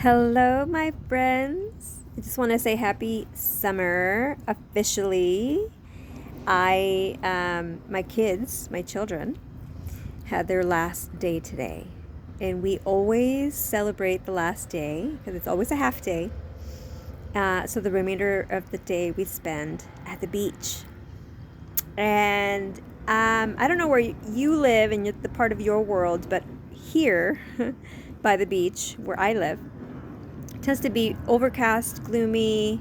Hello, my friends. I just want to say happy summer officially. My children, had their last day today. And we always celebrate the last day because it's always a half day. So the remainder of the day we spend at the beach. And I don't know where you live in the part of your world, but here by the beach where I live, tends to be overcast, gloomy,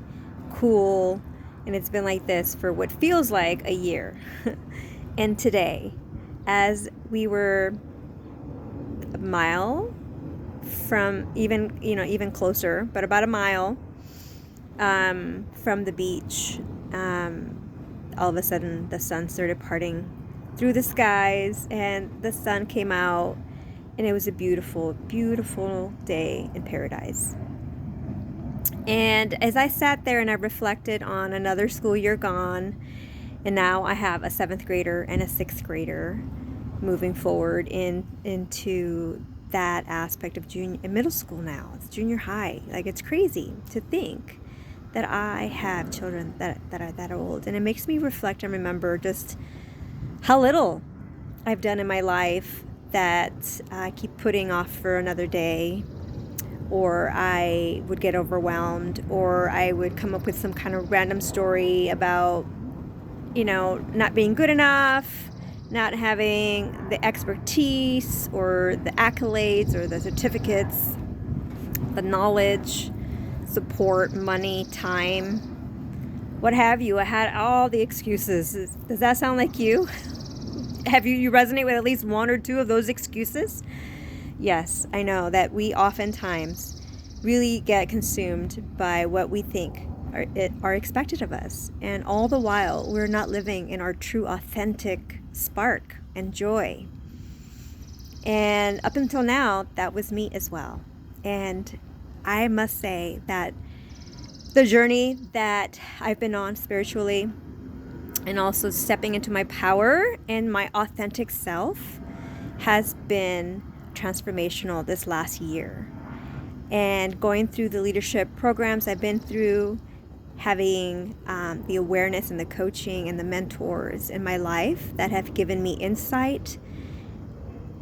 cool, and it's been like this for what feels like a year. And today, as we were a mile from even closer, but about a mile from the beach, all of a sudden the sun started parting through the skies, and the sun came out, and it was a beautiful, beautiful day in paradise. And as I sat there and I reflected on another school year gone, and now I have a 7th grader and a 6th grader moving forward into that aspect of middle school now. It's junior high. Like, it's crazy to think that I have children that are that old. And it makes me reflect and remember just how little I've done in my life that I keep putting off for another day, or I would get overwhelmed, or I would come up with some kind of random story about, not being good enough, not having the expertise or the accolades or the certificates, the knowledge, support, money, time, what have you. I had all the excuses. Does that sound like you? Have you resonate with at least one or two of those excuses? Yes, I know that we oftentimes really get consumed by what we think are expected of us. And all the while, we're not living in our true, authentic spark and joy. And up until now, that was me as well. And I must say that the journey that I've been on spiritually, and also stepping into my power and my authentic self, has been transformational this last year. And going through the leadership programs I've been through, having the awareness and the coaching and the mentors in my life that have given me insight,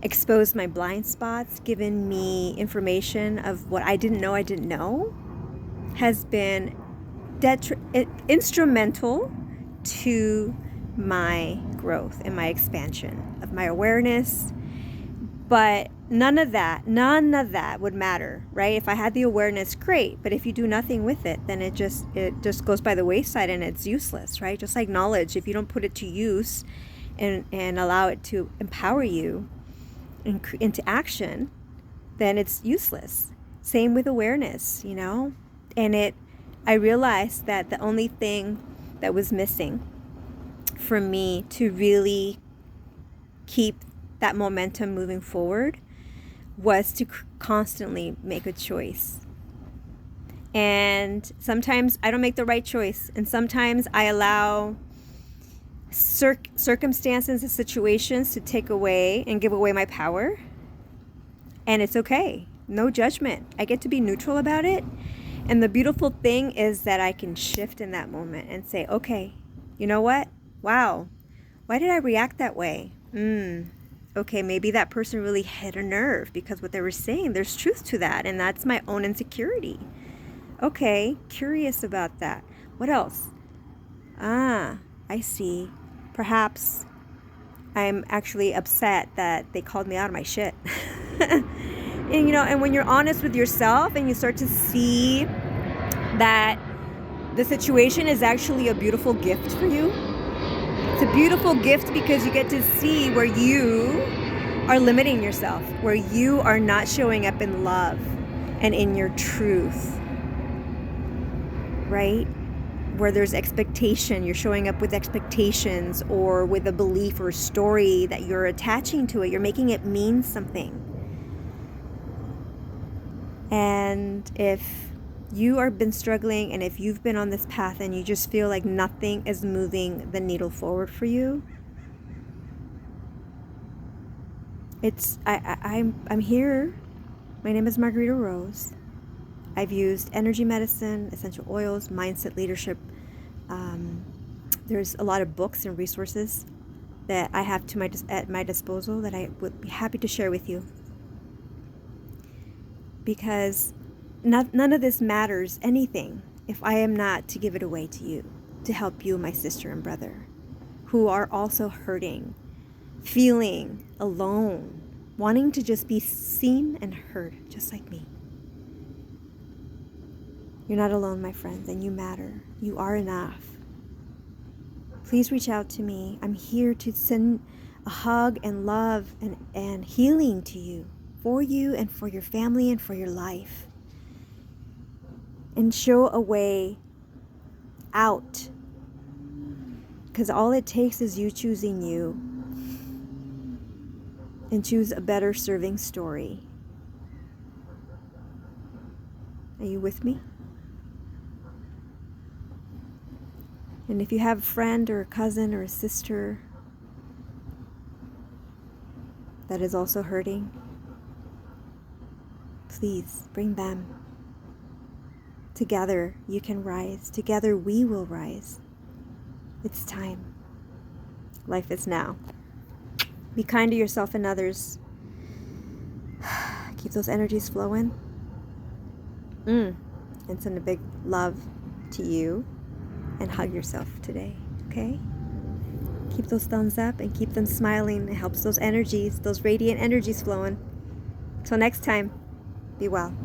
exposed my blind spots, given me information of what I didn't know, has been instrumental to my growth and my expansion of my awareness. But none of that would matter, right? If I had the awareness, great. But if you do nothing with it, then it just goes by the wayside and it's useless, right? Just like knowledge, if you don't put it to use and allow it to empower you into action, then it's useless. Same with awareness, And I realized that the only thing that was missing for me to really keep that momentum moving forward was to constantly make a choice. And sometimes I don't make the right choice, and sometimes I allow circumstances and situations to take away and give away my power, and it's okay. No judgment. I get to be neutral about it. And the beautiful thing is that I can shift in that moment and say, okay, you know what? Wow, why did I react that way? Okay, maybe that person really hit a nerve because what they were saying, there's truth to that, and that's my own insecurity. Okay, curious about that. What else? I see. Perhaps I'm actually upset that they called me out of my shit. And when you're honest with yourself and you start to see that the situation is actually a beautiful gift for you. It's a beautiful gift because you get to see where you are limiting yourself, where you are not showing up in love and in your truth, right? Where there's expectation, you're showing up with expectations or with a belief or story that you're attaching to it. You're making it mean something. And if you have been struggling, and if you've been on this path and you just feel like nothing is moving the needle forward for you, I'm here. My name is Margarita Rose. I've used energy medicine, essential oils, mindset leadership. There's a lot of books and resources that I have at my disposal that I would be happy to share with you. Because none of this matters anything if I am not to give it away to you, to help you, my sister and brother, who are also hurting, feeling alone, wanting to just be seen and heard, just like me. You're not alone, my friends, and you matter. You are enough. Please reach out to me. I'm here to send a hug and love and healing to you and for your family and for your life. And show a way out. Because all it takes is you choosing you. And choose a better serving story. Are you with me? And if you have a friend or a cousin or a sister that is also hurting, please bring them. Together you can rise. Together we will rise. It's time. Life is now. Be kind to yourself and others. Keep those energies flowing. And send a big love to you. And hug yourself today, okay? Keep those thumbs up and keep them smiling. It helps those energies, those radiant energies flowing. Till next time, be well.